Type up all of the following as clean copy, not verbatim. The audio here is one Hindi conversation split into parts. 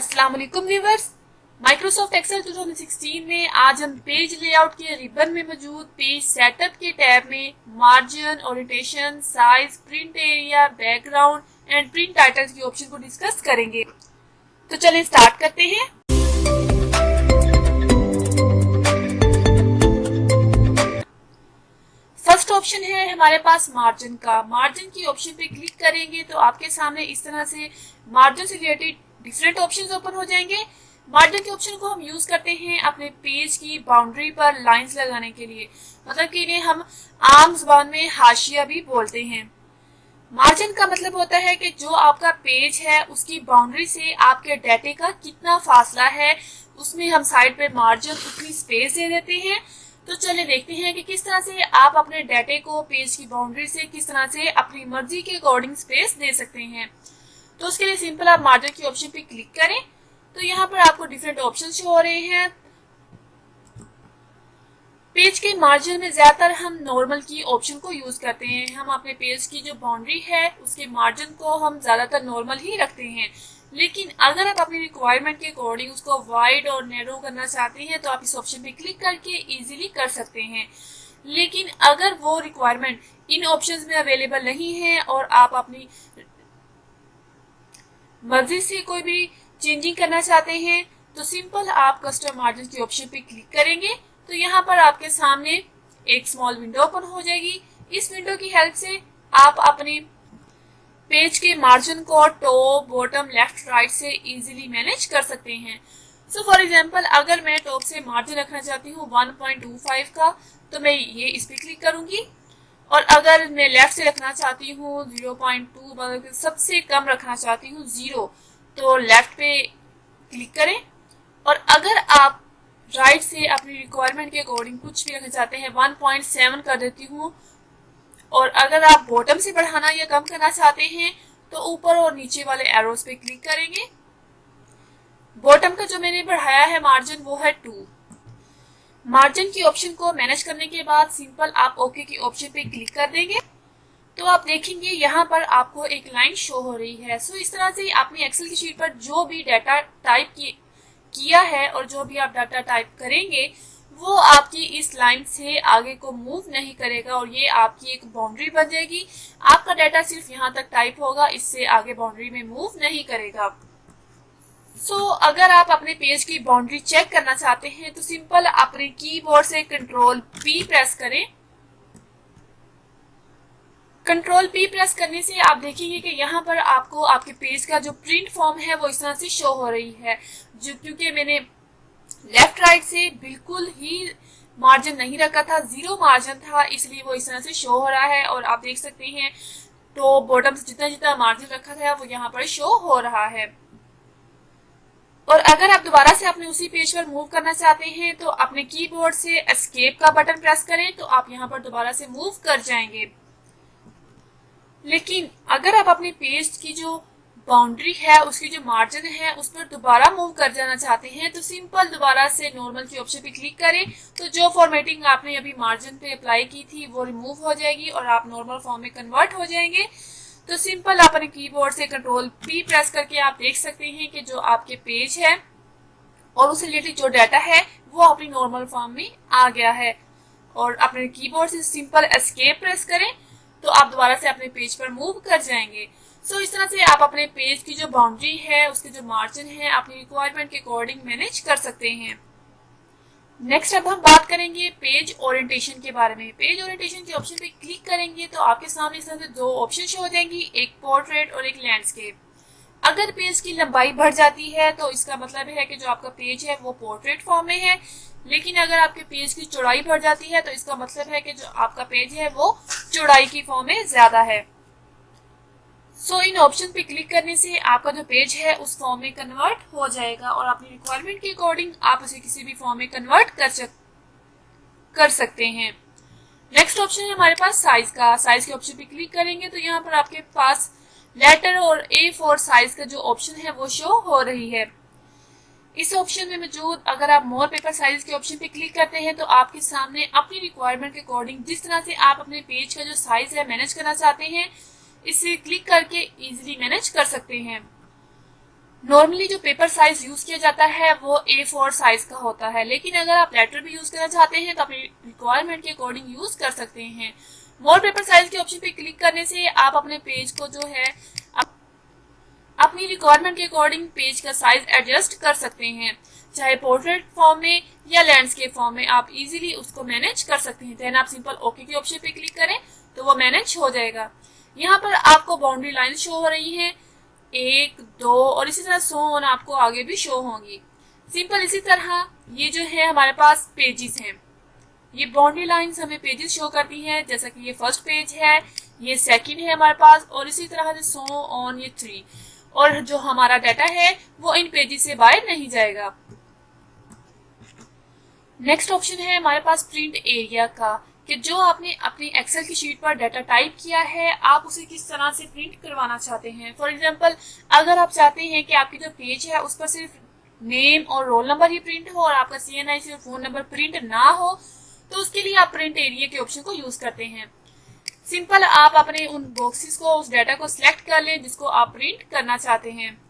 अस्सलाम वालेकुम व्यूअर्स। माइक्रोसॉफ्ट एक्सेल 2016 में आज हम पेज लेआउट के रिबन में मौजूद पेज सेटअप के टैब में margin, orientation, size, print area, background and print titles के ऑप्शन को डिस्कस करेंगे। तो चलिए स्टार्ट करते हैं। फर्स्ट ऑप्शन है हमारे पास मार्जिन का। मार्जिन की ऑप्शन पे क्लिक करेंगे तो आपके सामने इस तरह से मार्जिन से रिलेटेड डिफरेंट ऑप्शंस ओपन हो जाएंगे। मार्जिन के ऑप्शन को हम यूज करते हैं अपने पेज की बाउंड्री पर लाइंस लगाने के लिए, मतलब कि इन्हें हम आम जुबान में हाशिया भी बोलते हैं। मार्जिन का मतलब होता है कि जो आपका पेज है उसकी बाउंड्री से आपके डाटे का कितना फासला है, उसमें हम साइड पे मार्जिन उतनी स्पेस दे देते हैं। तो चलिए देखते हैं कि किस तरह से आप अपने डाटे को पेज की बाउंड्री से किस तरह से अपनी मर्जी के अकॉर्डिंग स्पेस दे सकते हैं। तो उसके लिए सिंपल आप मार्जिन के ऑप्शन पे क्लिक करें तो यहाँ पर आपको डिफरेंट ऑप्शन शो हो रहे हैं। पेज के मार्जिन में ज्यादातर हम नॉर्मल की ऑप्शन को यूज करते हैं। हम अपने पेज की जो बाउंड्री है उसके मार्जिन को हम ज्यादातर नॉर्मल ही रखते हैं, लेकिन अगर आप अपनी रिक्वायरमेंट के अकॉर्डिंग उसको वाइड और नैरो करना चाहते हैं तो आप इस ऑप्शन पे क्लिक करके इजीली कर सकते हैं। लेकिन अगर वो रिक्वायरमेंट इन ऑप्शंस में अवेलेबल नहीं है और आप अपनी मर्जी से कोई भी चेंजिंग करना चाहते हैं तो सिंपल आप कस्टम मार्जिन के ऑप्शन पे क्लिक करेंगे तो यहाँ पर आपके सामने एक स्मॉल विंडो ओपन हो जाएगी। इस विंडो की हेल्प से आप अपने पेज के मार्जिन को टॉप, बॉटम, लेफ्ट, राइट से इजीली मैनेज कर सकते हैं। सो फॉर एग्जांपल अगर मैं टॉप से मार्जिन रखना चाहती हूँ 1.25 का तो मैं ये इस पे क्लिक करूंगी, और अगर मैं लेफ्ट से रखना चाहती हूँ 0.2, सबसे कम रखना चाहती हूँ 0, तो लेफ्ट पे क्लिक करें। और अगर आप राइट से अपनी रिक्वायरमेंट के अकॉर्डिंग कुछ भी रखना चाहते हैं 1.7 कर देती हूँ, और अगर आप बॉटम से बढ़ाना या कम करना चाहते हैं तो ऊपर और नीचे वाले एरोज पे क्लिक करेंगे। बॉटम का जो मैंने बढ़ाया है मार्जिन वो है 2। मार्जिन की ऑप्शन को मैनेज करने के बाद सिंपल आप ओके की ऑप्शन पे क्लिक कर देंगे तो आप देखेंगे यहाँ पर आपको एक लाइन शो हो रही है। सो इस तरह से आपने एक्सेल की शीट पर जो भी डाटा टाइप किया है और जो भी आप डाटा टाइप करेंगे वो आपकी इस लाइन से आगे को मूव नहीं करेगा और ये आपकी एक बाउंड्री बन जाएगी। आपका डाटा सिर्फ यहाँ तक टाइप होगा, इससे आगे बाउंड्री में मूव नहीं करेगा। सो अगर आप अपने पेज की बाउंड्री चेक करना चाहते हैं तो सिंपल अपने कीबोर्ड से कंट्रोल पी प्रेस करें। कंट्रोल पी प्रेस करने से आप देखेंगे कि यहाँ पर आपको आपके पेज का जो प्रिंट फॉर्म है वो इस तरह से शो हो रही है। जो क्योंकि मैंने लेफ्ट राइट से बिल्कुल ही मार्जिन नहीं रखा था, 0 मार्जिन था, इसलिए वो इस तरह से शो हो रहा है। और आप देख सकते हैं तो बॉटम से जितना जितना मार्जिन रखा था वो यहाँ पर शो हो रहा है। और अगर आप दोबारा से अपने उसी पेज पर मूव करना चाहते हैं तो अपने कीबोर्ड से एस्केप का बटन प्रेस करें तो आप यहाँ पर दोबारा से मूव कर जाएंगे। लेकिन अगर आप अपने पेज की जो बाउंड्री है उसकी जो मार्जिन है उस पर दोबारा मूव कर जाना चाहते हैं तो सिंपल दोबारा से नॉर्मल के ऑप्शन पे क्लिक करें तो जो फॉर्मेटिंग आपने अभी मार्जिन पे अप्लाई की थी वो रिमूव हो जाएगी और आप नॉर्मल फॉर्म में कन्वर्ट हो जाएंगे। तो सिंपल अपने कीबोर्ड से कंट्रोल पी प्रेस करके आप देख सकते हैं कि जो आपके पेज है और उससे रिलेटेड जो डाटा है वो अपनी नॉर्मल फॉर्म में आ गया है। और अपने कीबोर्ड से सिंपल एस्केप प्रेस करें तो आप दोबारा से अपने पेज पर मूव कर जाएंगे। सो इस तरह से आप अपने पेज की जो बाउंड्री है उसके जो मार्जिन है अपनी रिक्वायरमेंट के अकॉर्डिंग मैनेज कर सकते हैं। नेक्स्ट अब हम बात करेंगे पेज ओरिएंटेशन के बारे में। पेज ओरिएंटेशन के ऑप्शन पे क्लिक करेंगे तो आपके सामने इस तरह से 2 ऑप्शन शो हो जाएंगी, एक पोर्ट्रेट और एक लैंडस्केप। अगर पेज की लंबाई बढ़ जाती है तो इसका मतलब है कि जो आपका पेज है वो पोर्ट्रेट फॉर्म में है, लेकिन अगर आपके पेज की चौड़ाई बढ़ जाती है तो इसका मतलब है कि जो आपका पेज है वो चौड़ाई की फॉर्म में ज्यादा है। सो इन ऑप्शन पे क्लिक करने से आपका जो पेज है उस फॉर्म में कन्वर्ट हो जाएगा और अपनी रिक्वायरमेंट के अकॉर्डिंग आप उसे किसी भी फॉर्म में कन्वर्ट कर सकते हैं। नेक्स्ट ऑप्शन है हमारे पास साइज का। साइज के ऑप्शन पे क्लिक करेंगे तो यहाँ पर आपके पास लेटर और A4 साइज का जो ऑप्शन है वो शो हो रही है। इस ऑप्शन में मौजूद अगर आप मोर पेपर साइज के ऑप्शन पे क्लिक करते हैं तो आपके सामने अपनी रिक्वायरमेंट के अकॉर्डिंग जिस तरह से आप अपने पेज का जो साइज है मैनेज करना चाहते हैं इसे क्लिक करके इजीली मैनेज कर सकते हैं। नॉर्मली जो पेपर साइज यूज किया जाता है वो A4 साइज का होता है, लेकिन अगर आप लेटर भी यूज करना चाहते हैं तो अपनी रिक्वायरमेंट के अकॉर्डिंग यूज कर सकते हैं। मोर पेपर साइज के ऑप्शन पे क्लिक करने से आप अपने पेज को जो है अपनी रिक्वायरमेंट के अकॉर्डिंग पेज का साइज एडजस्ट कर सकते हैं, चाहे पोर्ट्रेट फॉर्म में या लैंडस्केप फॉर्म में आप इजीली उसको मैनेज कर सकते हैं। देन आप सिंपल ओके के ऑप्शन पे क्लिक करें तो वो मैनेज हो जाएगा। यहाँ पर आपको बाउंड्री लाइन शो हो रही है 1, 2 और इसी तरह सो ऑन आपको आगे भी शो होंगी। सिंपल इसी तरह ये जो है हमारे पास पेजेस हैं, ये बाउंड्री लाइंस हमें पेजेस शो करती हैं, जैसा कि ये फर्स्ट पेज है, ये सेकंड है हमारे पास, और इसी तरह से सो ऑन ये 3, और जो हमारा डाटा है वो इन पेजेस से बाहर नहीं जाएगा। नेक्स्ट ऑप्शन है हमारे पास प्रिंट एरिया का, कि जो आपने अपनी एक्सेल की शीट पर डाटा टाइप किया है आप उसे किस तरह से प्रिंट करवाना चाहते हैं। फॉर एग्जांपल अगर आप चाहते हैं कि आपकी जो पेज है उस पर सिर्फ नेम और रोल नंबर ही प्रिंट हो और आपका CNIC और फोन नंबर प्रिंट ना हो, तो उसके लिए आप प्रिंट एरिया के ऑप्शन को यूज करते हैं। सिंपल आप अपने उन बॉक्सेस को, उस डाटा को सिलेक्ट कर लें जिसको आप प्रिंट करना चाहते हैं।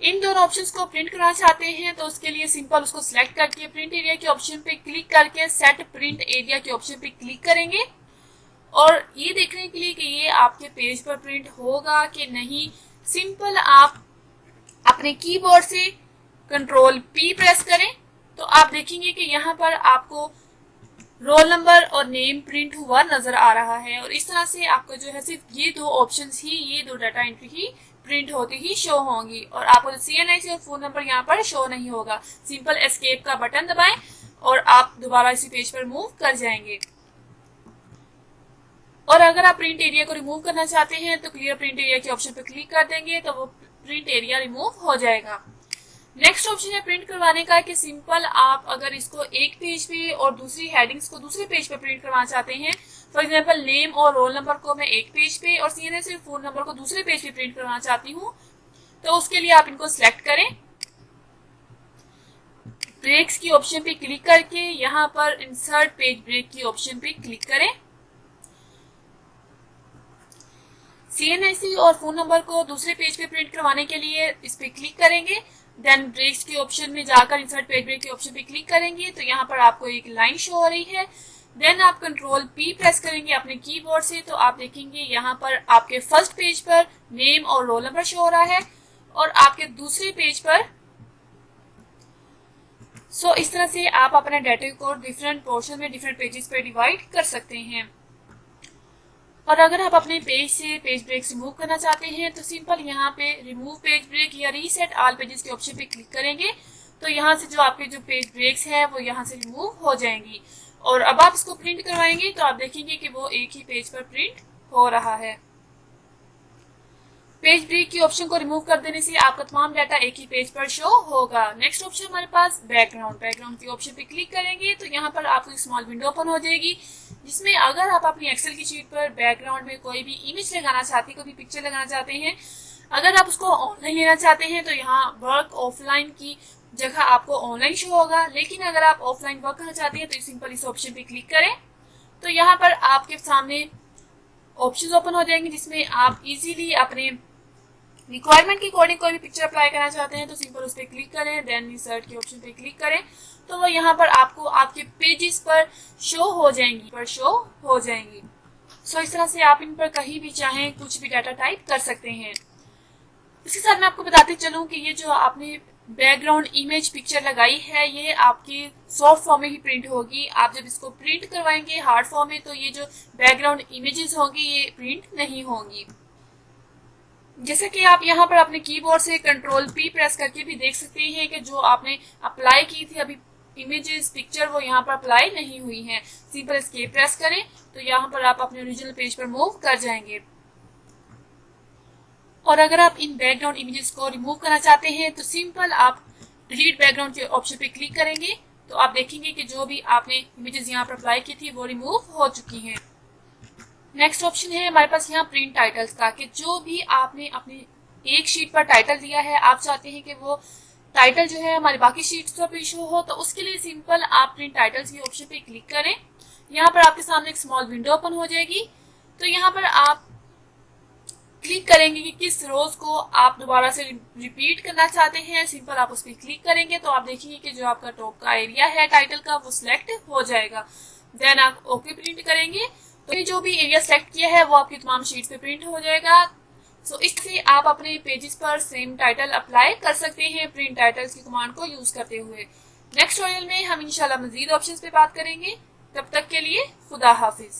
इन दोनों ऑप्शंस को प्रिंट करना चाहते हैं तो उसके लिए सिंपल उसको सिलेक्ट करके प्रिंट एरिया के ऑप्शन पे क्लिक करके सेट प्रिंट एरिया के ऑप्शन पे क्लिक करेंगे, और ये देखने के लिए कि ये आपके पेज पर प्रिंट होगा कि नहीं, सिंपल आप अपने कीबोर्ड से Ctrl+P प्रेस करें तो आप देखेंगे कि यहाँ पर आपको रोल नंबर और नेम प्रिंट हुआ नजर आ रहा है। और इस तरह से आपको जो है सिर्फ ये दो ऑप्शंस ही, ये दो डाटा एंट्री ही प्रिंट होती ही शो होंगी, और आपको CNIC और फोन नंबर यहाँ पर शो नहीं होगा। सिंपल एस्केप का बटन दबाएं और आप दोबारा इसी पेज पर मूव कर जाएंगे। और अगर आप प्रिंट एरिया को रिमूव करना चाहते हैं तो क्लियर प्रिंट एरिया के ऑप्शन पर क्लिक कर देंगे तो वो प्रिंट एरिया रिमूव हो जाएगा। नेक्स्ट ऑप्शन है प्रिंट करवाने का, कि सिंपल आप अगर इसको एक पेज पे और दूसरी हेडिंग्स को दूसरे पेज पे प्रिंट करवाना चाहते हैं, फॉर एग्जांपल नेम और रोल नंबर को मैं एक पेज पे और CNIC और फोन नंबर को दूसरे पेज पे प्रिंट करवाना चाहती हूँ, तो उसके लिए आप इनको सिलेक्ट करें, ब्रेक्स की ऑप्शन पे क्लिक करके यहाँ पर इंसर्ट पेज ब्रेक की ऑप्शन पे क्लिक करें। CNIC और फोन नंबर को दूसरे पेज पे प्रिंट करवाने के लिए इस पे क्लिक करेंगे, देन ब्रेक्स के ऑप्शन में जाकर इंसर्ट पेज ब्रेक के ऑप्शन पे क्लिक करेंगे तो यहाँ पर आपको एक लाइन शो हो रही है। देन आप Ctrl+P प्रेस करेंगे अपने कीबोर्ड से तो आप देखेंगे यहाँ पर आपके फर्स्ट पेज पर नेम और रोल नंबर शो हो रहा है, और आपके दूसरे पेज पर इस तरह से आप अपने डाटा को डिफरेंट पोर्शन में डिफरेंट पेजेस पे डिवाइड कर सकते हैं। और अगर आप अपने पेज से पेज ब्रेक्स रिमूव करना चाहते हैं तो सिंपल यहाँ पे रिमूव पेज ब्रेक या रीसेट ऑल पेजेस के ऑप्शन पे क्लिक करेंगे तो यहाँ से जो आपके जो पेज ब्रेक्स है वो यहाँ से रिमूव हो जाएंगी। और अब आप इसको प्रिंट करवाएंगे तो आप देखेंगे कि वो एक ही पेज पर प्रिंट हो रहा है। पेज ब्रेक की ऑप्शन को रिमूव कर देने से आपका तमाम डाटा एक ही पेज पर शो होगा। नेक्स्ट ऑप्शन हमारे पास बैकग्राउंड के ऑप्शन पे क्लिक करेंगे तो यहाँ पर आपको एक स्मॉल विंडो ओपन हो जाएगी, जिसमें अगर आप अपनी एक्सेल की शीट पर बैकग्राउंड में कोई भी इमेज लगाना चाहते हैं, कोई भी पिक्चर लगाना चाहते हैं, अगर आप उसको ऑनलाइन लेना चाहते हैं तो यहाँ वर्क ऑफलाइन की जगह आपको ऑनलाइन शो होगा, लेकिन अगर आप ऑफलाइन वर्क करना चाहते हैं तो सिंपल इस ऑप्शन पे क्लिक करें तो यहाँ पर आपके सामने ऑप्शंस ओपन हो जाएंगे, जिसमें आप इजीली अपने रिक्वायरमेंट के अकॉर्डिंग कोई भी पिक्चर अप्लाई करना चाहते हैं तो सिंपल उस पर क्लिक करें, देन इंसर्ट के ऑप्शन पे क्लिक करें तो वो यहाँ पर आपको आपके पेजेस पर शो हो जाएंगी। सो इस तरह से आप इन पर कहीं भी चाहें कुछ भी डाटा टाइप कर सकते हैं। इसके साथ मैं आपको बताते चलूं कि ये जो आपने बैकग्राउंड इमेज पिक्चर लगाई है ये आपकी सॉफ्ट फॉर्म में ही प्रिंट होगी। आप जब इसको प्रिंट करवाएंगे हार्ड फॉर्म में तो ये जो बैकग्राउंड इमेजेस होंगी ये प्रिंट नहीं होंगी। जैसे कि आप यहाँ पर अपने कीबोर्ड से Ctrl+P प्रेस करके भी देख सकते हैं कि जो आपने अप्लाई की थी अभी इमेजेस पिक्चर वो यहाँ पर अप्लाई नहीं हुई है। सिंपल एस्केप प्रेस करें तो यहाँ पर आप अपने ओरिजिनल पेज पर मूव कर जाएंगे। और अगर आप इन बैकग्राउंड इमेजेस को रिमूव करना चाहते हैं तो सिंपल आप डिलीट बैकग्राउंड के ऑप्शन पे क्लिक करेंगे तो आप देखेंगे कि जो भी आपने इमेजेस यहाँ पर अप्लाई की थी वो रिमूव हो चुकी हैं। नेक्स्ट ऑप्शन है हमारे पास यहाँ प्रिंट टाइटल्स का, कि जो भी आपने अपनी एक शीट पर टाइटल दिया है आप चाहते हैं कि वो टाइटल जो है हमारी बाकी शीट्स पर भी शो हो, तो उसके लिए सिंपल आप प्रिंट टाइटल्स के ऑप्शन पे क्लिक करें। यहाँ पर आपके सामने एक स्मॉल विंडो ओपन हो जाएगी तो यहाँ पर आप क्लिक करेंगे कि किस रोज को आप दोबारा से रिपीट करना चाहते हैं। सिंपल आप उस पर क्लिक करेंगे तो आप देखेंगे कि जो आपका टॉप का एरिया है टाइटल का वो सिलेक्ट हो जाएगा। देन आप ओके प्रिंट करेंगे तो जो भी एरिया सेलेक्ट किया है वो आपकी तमाम शीट्स पे प्रिंट हो जाएगा। सो इससे आप अपने पेजेस पर सेम टाइटल अप्लाई कर सकते हैं प्रिंट टाइटल्स की कमांड को यूज करते हुए। नेक्स्ट ट्यूटोरियल में हम इंशाल्लाह मजीद ऑप्शंस पे बात करेंगे। तब तक के लिए खुदा हाफिज।